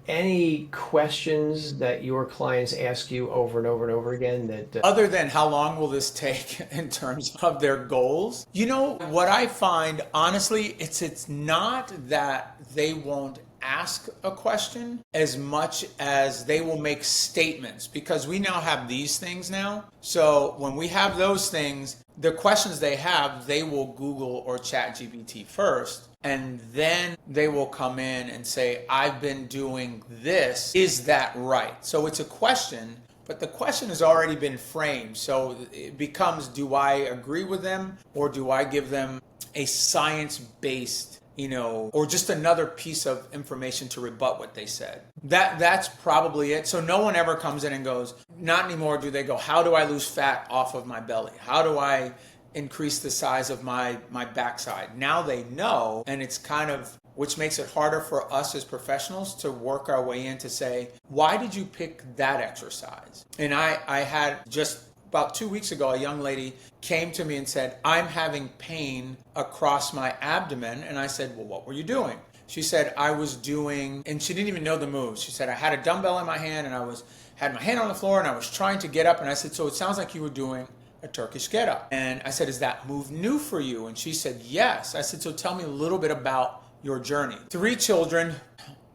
any questions that your clients ask you over and over and over again that Other than how long will this take in terms of their goals? You know, what I find, honestly, it's not that they won't ask a question as much as they will make statements, because we now have these things now. So when we have those things, the questions they have, they will Google or Chat GPT first. And then they will come in and say, I've been doing this. Is that right? So it's a question, but the question has already been framed. So it becomes, do I agree with them, or do I give them a science-based, or just another piece of information to rebut what they said? That's probably it. So no one ever comes in and goes, not anymore do they go, how do I lose fat off of my belly? How do I increase the size of my backside? Now they know, and it's kind of, which makes it harder for us as professionals to work our way in to say, why did you pick that exercise? And I had just about 2 weeks ago, a young lady came to me and said, I'm having pain across my abdomen. And I said, well, what were you doing? She said, I was doing, and she didn't even know the moves. She said, I had a dumbbell in my hand and had my hand on the floor and I was trying to get up. And I said, so it sounds like you were doing a Turkish get up. And I said, is that move new for you? And she said, yes. I said, so tell me a little bit about your journey. 3 children,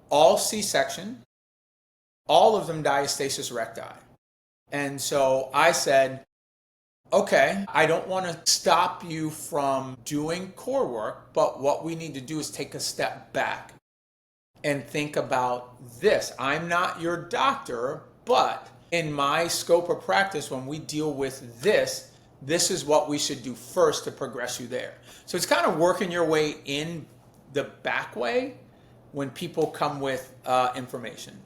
all C-section, all of them diastasis recti. And so I said, okay, I don't want to stop you from doing core work, but what we need to do is take a step back and think about this. I'm not your doctor, but in my scope of practice, when we deal with this is what we should do first to progress you there. So it's kind of working your way in the back way when people come with information.